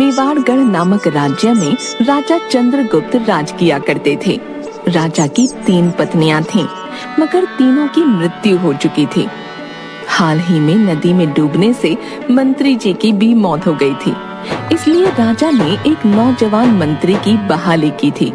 मेवाड़गढ़ नामक राज्य में राजा चंद्रगुप्त राज किया करते थे। राजा की 3 पत्नियां थीं, मगर तीनों की मृत्यु हो चुकी थी। हाल ही में नदी में डूबने से मंत्री जी की भी मौत हो गई थी, इसलिए राजा ने एक नौजवान मंत्री की बहाली की थी।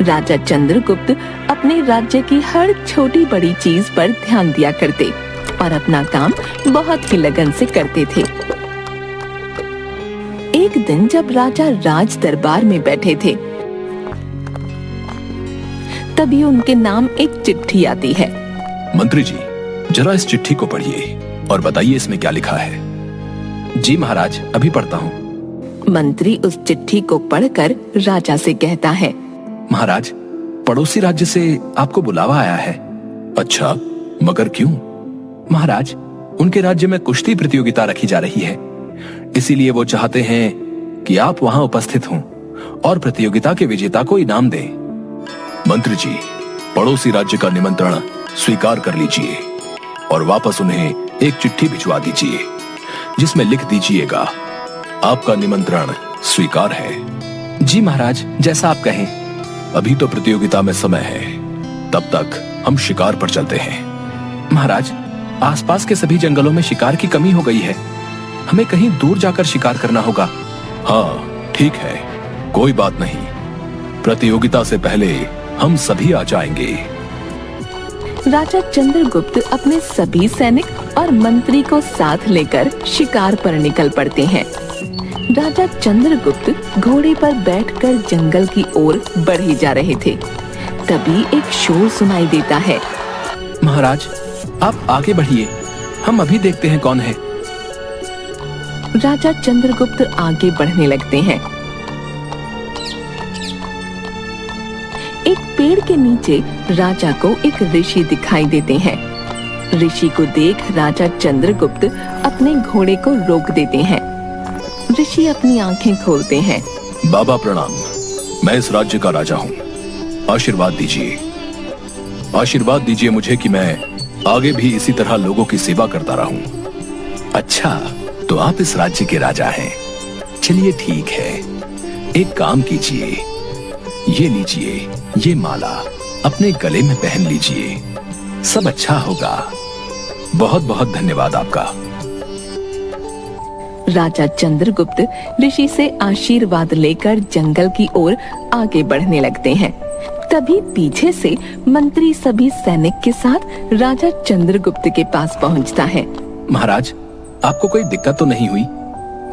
राजा चंद्रगुप्त अपने राज्य की हर छोटी बड़ी चीज पर ध्यान दिया करते और अपना काम बहुत ही लगन से करते थे। एक दिन जब राजा राज दरबार में बैठे थे, तभी उनके नाम एक चिट्ठी आती है। मंत्री जी, जरा इस चिट्ठी को पढ़िए और बताइए इसमें क्या लिखा है। जी महाराज, अभी पढ़ता हूँ। मंत्री उस चिट्ठी को पढ़कर राजा से कहता है, महाराज, पड़ोसी राज्य से आपको बुलावा आया है। अच्छा, मगर क्यों? महाराज, उनके राज्य में कुश्ती प्रतियोगिता रखी जा रही है, इसीलिए वो चाहते हैं कि आप वहां उपस्थित हों और प्रतियोगिता के विजेता को इनाम दें। मंत्री जी, पड़ोसी राज्य का निमंत्रण स्वीकार कर लीजिए और वापस उन्हें एक चिट्ठी भिजवा दीजिए, जिसमें लिख दीजिएगा, आपका निमंत्रण स्वीकार है। जी महाराज, जैसा आप कहें। अभी तो प्रतियोगिता में समय है, तब तक हम शिकार पर चलते हैं। महाराज, आसपास के सभी जंगलों में शिकार की कमी हो गई है, हमें कहीं दूर जाकर शिकार करना होगा। हाँ ठीक है, कोई बात नहीं, प्रतियोगिता से पहले हम सभी आ जाएंगे। राजा चंद्रगुप्त अपने सभी सैनिक और मंत्री को साथ लेकर शिकार पर निकल पड़ते हैं। राजा चंद्रगुप्त घोड़े पर बैठकर जंगल की ओर बढ़े जा रहे थे। तभी एक शोर सुनाई देता है। महाराज, आप आगे बढ़िए, हम अभी देखते हैं कौन है। राजा चंद्रगुप्त आगे बढ़ने लगते हैं। एक पेड़ के नीचे राजा को एक ऋषि दिखाई देते हैं। ऋषि को देख राजा चंद्रगुप्त अपने घोड़े को रोक देते हैं। ऋषि अपनी आंखें खोलते हैं। बाबा प्रणाम, मैं इस राज्य का राजा हूँ, आशीर्वाद दीजिए। आशीर्वाद दीजिए मुझे कि मैं आगे भी इसी तरह लोगों की सेवा करता रहूं। अच्छा, तो आप इस राज्य के राजा हैं। चलिए ठीक है, एक काम कीजिए, ये लीजिए, ये माला अपने गले में पहन लीजिए, सब अच्छा होगा। बहुत बहुत धन्यवाद आपका। राजा चंद्रगुप्त ऋषि से आशीर्वाद लेकर जंगल की ओर आगे बढ़ने लगते हैं। तभी पीछे से मंत्री सभी सैनिक के साथ राजा चंद्रगुप्त के पास पहुंचता है। महाराज, आपको कोई दिक्कत तो नहीं हुई?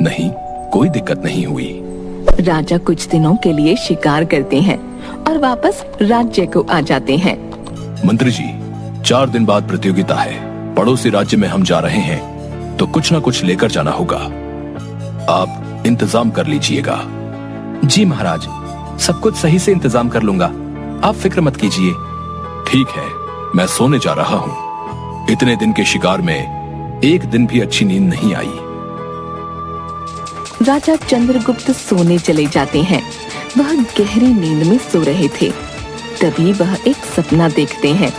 नहीं, कोई दिक्कत नहीं हुई। राजा कुछ दिनों के लिए शिकार करते हैं और वापस राज्य को आ जाते हैं। मंत्री जी, 4 दिन बाद प्रतियोगिता है, पड़ोसी राज्य में हम जा रहे हैं, तो कुछ न कुछ लेकर जाना होगा, आप इंतजाम कर लीजिएगा। जी महाराज, सब कुछ सही से इंतजाम कर लूंगा, आप फिक्र मत कीजिए। ठीक है, मैं सोने जा रहा हूँ। इतने दिन के शिकार में एक दिन भी अच्छी नींद नहीं आई। राजा चंद्रगुप्त सोने चले जाते हैं। वह गहरी नींद में सो रहे थे। तभी वह एक सपना देखते हैं,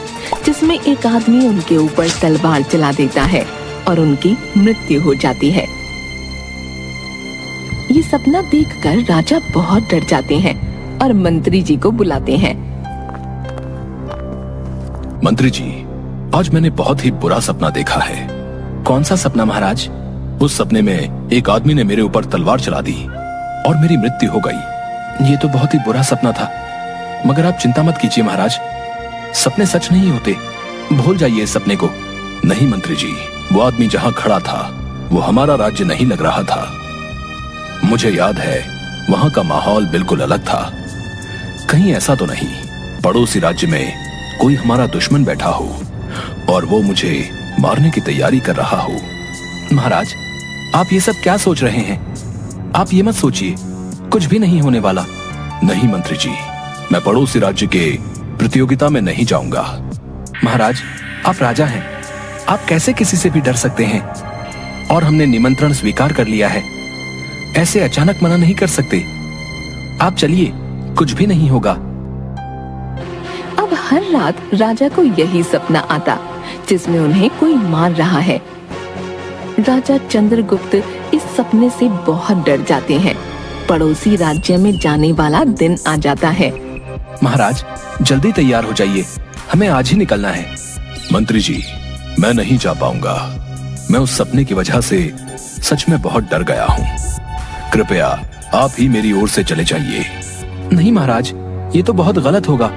जिसमें एक आदमी उनके ऊपर तलवार चला देता है और उनकी मृत्यु हो जाती है। ये सपना देखकर राजा बहुत डर जाते हैं और मंत्री जी को बुलाते हैं। मंत्री जी, आज मैंने बहुत ही बुरा सपना देखा है। कौन सा सपना महाराज? उस सपने में एक आदमी ने मेरे ऊपर तलवार चला दी और मेरी मृत्यु हो गई। ये तो बहुत ही बुरा सपना था, मगर आप चिंता मत कीजिए महाराज, सपने सच नहीं होते, भूल जाइए इस सपने को। नहीं मंत्री जी, वो आदमी जहाँ खड़ा था वो हमारा राज्य नहीं लग रहा था। मुझे याद है, वहां का माहौल बिल्कुल अलग था। कहीं ऐसा तो नहीं पड़ोसी राज्य में कोई हमारा दुश्मन बैठा हो और वो मुझे मारने की तैयारी कर रहा हो। महाराज, आप ये सब क्या सोच रहे हैं? आप ये मत सोचिए, कुछ भी नहीं होने वाला। नहीं मंत्री जी, मैं पड़ोसी राज्य के प्रतियोगिता में नहीं जाऊंगा। महाराज, आप राजा हैं, आप कैसे किसी से भी डर सकते हैं? और हमने निमंत्रण स्वीकार कर लिया है, ऐसे अचानक मना नहीं कर सकते। आप चलिए, कुछ भी नहीं होगा। अब हर रात राजा को यही सपना आता, जिसमें उन्हें कोई मार रहा है। राजा चंद्रगुप्त इस सपने से बहुत डर जाते हैं पड़ोसी राज्य में जाने वाला दिन आ जाता है। महाराज, जल्दी तैयार हो जाइए, हमें आज ही निकलना है। मंत्री जी, मैं नहीं जा पाऊंगा। मैं उस सपने की वजह से सच में बहुत डर गया हूँ। कृपया आप ही मेरी ओर से चले जाइए। नहीं महाराज, ये तो बहुत गलत होगा।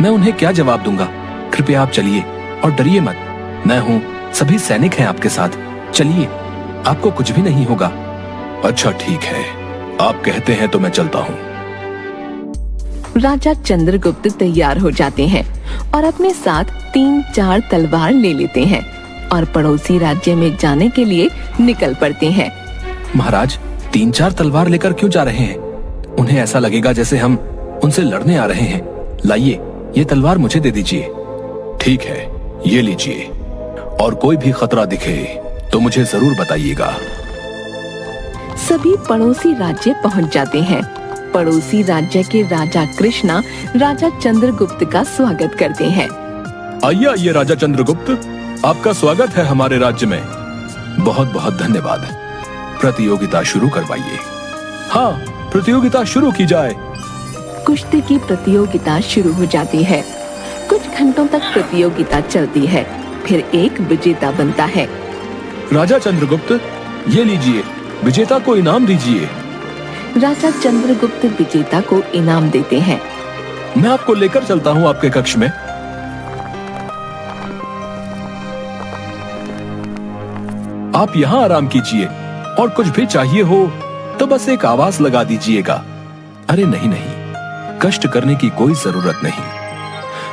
मैं उन्हें क्या जवाब दूंगा? कृपया आप चलिए और डरिए मत। मैं हूँ, सभी सैनिक हैं आपके साथ। चलिए, आपको कुछ भी नहीं होगा। अच्छा ठीक है, आप कहते हैं तो मैं चलता हूँ। राजा चंद्रगुप्त तैयार हो जाते हैं और अपने साथ 3-4 तलवार ले लेते हैं और पड़ोसी राज्य में जाने के लिए निकल पड़ते हैं। महाराज, 3-4 तलवार लेकर क्यों जा रहे हैं? उन्हें ऐसा लगेगा जैसे हम उनसे लड़ने आ रहे हैं। लाइए, ये तलवार मुझे दे दीजिए। ठीक है, ये लीजिए, और कोई भी खतरा दिखे तो मुझे जरूर बताइएगा। सभी पड़ोसी राज्य पहुंच जाते हैं। पड़ोसी राज्य के राजा कृष्णा राजा चंद्रगुप्त का स्वागत करते हैं। आइए आइए राजा चंद्रगुप्त, आपका स्वागत है हमारे राज्य में। बहुत बहुत धन्यवाद। प्रतियोगिता शुरू करवाइए। हाँ, प्रतियोगिता शुरू की जाए। कुश्ती की प्रतियोगिता शुरू हो जाती है। कुछ घंटों तक प्रतियोगिता चलती है, फिर एक विजेता बनता है। राजा चंद्रगुप्त, ये लीजिए, विजेता को इनाम दीजिए। राजा चंद्रगुप्त विजेता को इनाम देते हैं। मैं आपको लेकर चलता हूँ आपके कक्ष में। आप यहाँ आराम कीजिए, और कुछ भी चाहिए हो तो बस एक आवाज लगा दीजिएगा। अरे नहीं नहीं, कष्ट करने की कोई जरूरत नहीं।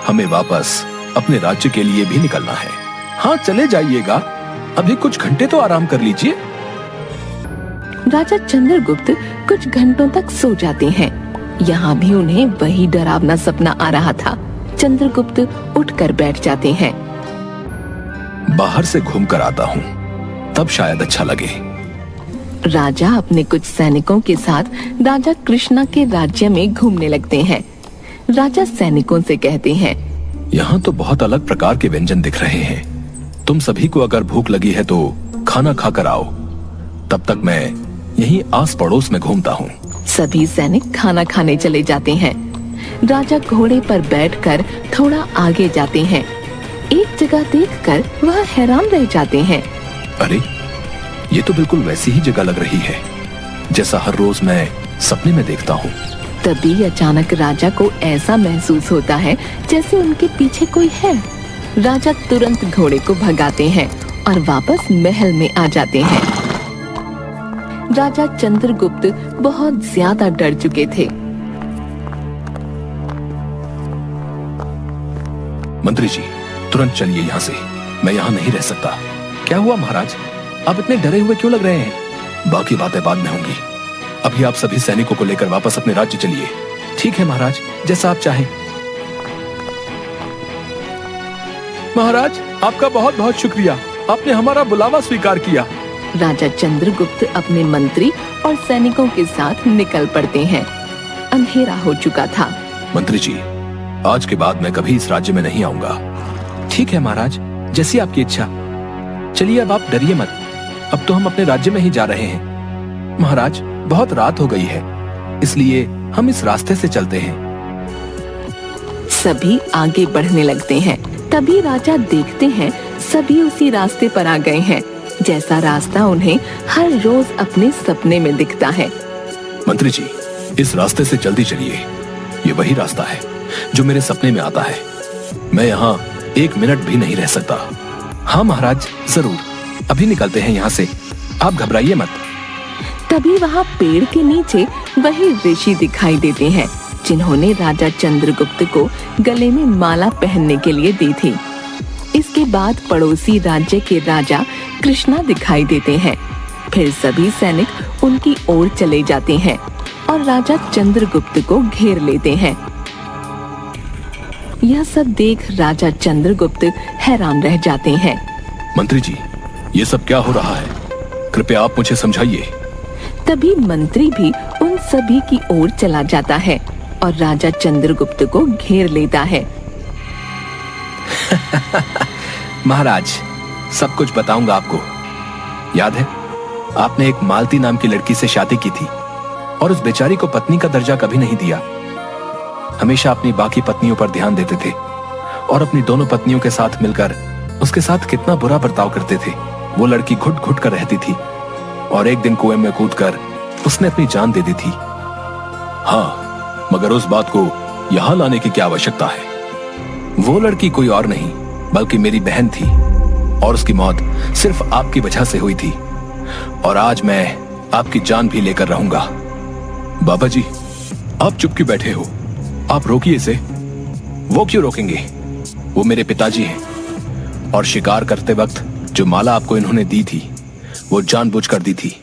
हमें वापस अपने राज्य के लिए भी निकलना है। हाँ, चले जाइएगा, अभी कुछ घंटे तो आराम कर लीजिए। राजा चंद्रगुप्त कुछ घंटों तक सो जाते हैं। यहाँ भी उन्हें वही डरावना सपना आ रहा था। चंद्रगुप्त उठकर बैठ जाते हैं। बाहर से घूम कर आता हूँ, तब शायद अच्छा लगे। राजा अपने कुछ सैनिकों के साथ राजा कृष्णा के राज्य में घूमने लगते हैं। राजा सैनिकों से कहते हैं, यहाँ तो बहुत अलग प्रकार के व्यंजन दिख रहे हैं। तुम सभी को अगर भूख लगी है तो खाना खाकर आओ। तब तक मैं यहीं आस पड़ोस में घूमता हूँ। सभी सैनिक खाना खाने चले जाते हैं। राजा घोड़े पर बैठकर थोड़ा आगे जाते हैं। एक जगह देखकर वह हैरान रह जाते हैं। अरे, ये तो बिल्कुल वैसी ही जगह लग रही है जैसा हर रोज मैं सपने में देखता हूँ। तभी अचानक राजा को ऐसा महसूस होता है जैसे उनके पीछे कोई है। राजा तुरंत घोड़े को भगाते हैं और वापस महल में आ जाते हैं। राजा चंद्रगुप्त बहुत ज्यादा डर चुके थे। मंत्री जी, तुरंत चलिए यहाँ से। मैं यहाँ नहीं रह सकता। क्या हुआ महाराज? आप इतने डरे हुए क्यों लग रहे हैं? बाकी बातें बाद में होंगी। अभी आप सभी सैनिकों को लेकर वापस अपने राज्य चलिए। ठीक है महाराज, जैसा आप चाहें। महाराज, आपका बहुत बहुत शुक्रिया। आपने हमारा बुलावा स्वीकार किया। राजा चंद्रगुप्त अपने मंत्री और सैनिकों के साथ निकल पड़ते हैं। अंधेरा हो चुका था। मंत्री जी, आज के बाद मैं कभी इस राज्य में नहीं आऊंगा। ठीक है महाराज, जैसी आपकी इच्छा। चलिए, अब आप डरिए मत। अब तो हम अपने राज्य में ही जा रहे हैं। महाराज, बहुत रात हो गई है, इसलिए हम इस रास्ते से चलते हैं। सभी आगे बढ़ने लगते हैं। तभी राजा देखते हैं सभी उसी रास्ते पर आ गए हैं, जैसा रास्ता उन्हें हर रोज अपने सपने में दिखता है। मंत्री जी, इस रास्ते से जल्दी चलिए। ये वही रास्ता है जो मेरे सपने में आता है। मैं यहाँ 1 मिनट भी नहीं रह सकता। हाँ महाराज, जरूर। अभी निकलते हैं यहाँ से, आप घबराइए मत। तभी वहाँ पेड़ के नीचे वही ऋषि दिखाई देते हैं जिन्होंने राजा चंद्रगुप्त को गले में माला पहनने के लिए दी थी। इसके बाद पड़ोसी राज्य के राजा कृष्णा दिखाई देते हैं। फिर सभी सैनिक उनकी ओर चले जाते हैं और राजा चंद्रगुप्त को घेर लेते हैं। यह सब देख राजा चंद्रगुप्त हैरान रह जाते हैं। मंत्री जी, ये सब क्या हो रहा है? कृपया आप मुझे समझाइए। तभी मंत्री भी उन सभी की ओर चला जाता है और राजा चंद्रगुप्त को घेर लेता है। महाराज, सब कुछ बताऊंगा आपको। याद है, आपने एक मालती नाम की लड़की से शादी की थी। और उस बेचारी को पत्नी का दर्जा कभी नहीं दिया। हमेशा अपनी बाकी पत्नियों पर ध्यान देते थे और अपनी दोनों पत्नियों के साथ मिलकर उसके साथ कितना बुरा बर्ताव करते थे। वो लड़की घुट घुट कर रहती थी और एक दिन कुएं में कूदकर उसने अपनी जान दे दी थी। हाँ, मगर उस बात को यहां लाने की क्या आवश्यकता है? वो लड़की कोई और नहीं बल्कि मेरी बहन थी और उसकी मौत सिर्फ आपकी वजह से हुई थी और आज मैं आपकी जान भी लेकर रहूंगा। बाबा जी, आप चुप क्यों बैठे हो? आप रोकिए इसे। वो क्यों रोकेंगे? वो मेरे पिताजी हैं और शिकार करते वक्त जो माला आपको इन्होंने दी थी वो जानबूझकर दी थी।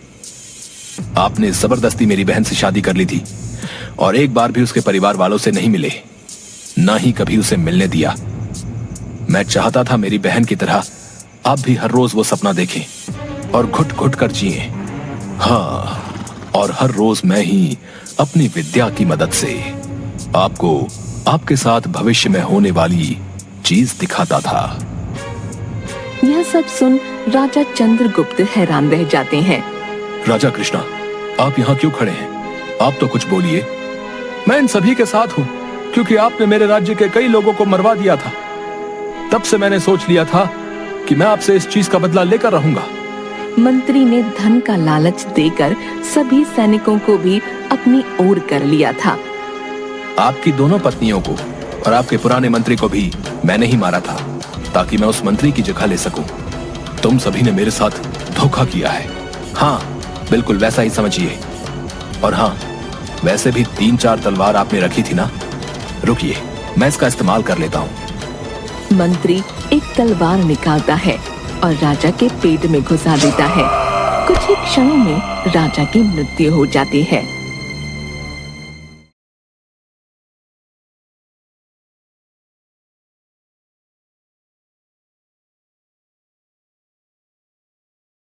आपने जबरदस्ती मेरी बहन से शादी कर ली थी और एक बार भी उसके परिवार वालों से नहीं मिले, ना ही कभी उसे मिलने दिया। मैं चाहता था मेरी बहन की तरह आप भी हर रोज वो सपना देखें और घुट घुट कर जिए। हाँ, और हर रोज मैं ही अपनी विद्या की मदद से आपको आपके साथ भविष्य में होने वाली चीज दिखाता था। यह सब सुन राजा चंद्रगुप्त हैरान रह जाते हैं। राजा कृष्णा, आप यहाँ क्यों खड़े हैं? आप तो कुछ बोलिए। मैं इन सभी के साथ हूँ क्योंकि आपने मेरे राज्य के कई लोगों को मरवा दिया था। तब से मैंने सोच लिया था कि मैं आपसे इस चीज का बदला लेकर रहूंगा। मंत्री ने धन का लालच देकर सभी सैनिकों को भी अपनी ओर कर लिया था। आपकी दोनों पत्नियों को और आपके पुराने मंत्री को भी मैंने ही मारा था ताकि मैं उस मंत्री की जगह ले सकूं। तुम सभी ने मेरे साथ धोखा किया है। हाँ, बिल्कुल वैसा ही समझिए। और हाँ, वैसे भी 3-4 तलवार आपने रखी थी ना? रुकिए, मैं इसका इस्तेमाल कर लेता हूँ। मंत्री एक तलवार निकालता है और राजा के पेट में घुसा देता है। कुछ ही क्षणों में राजा की मृत्यु हो जाती है।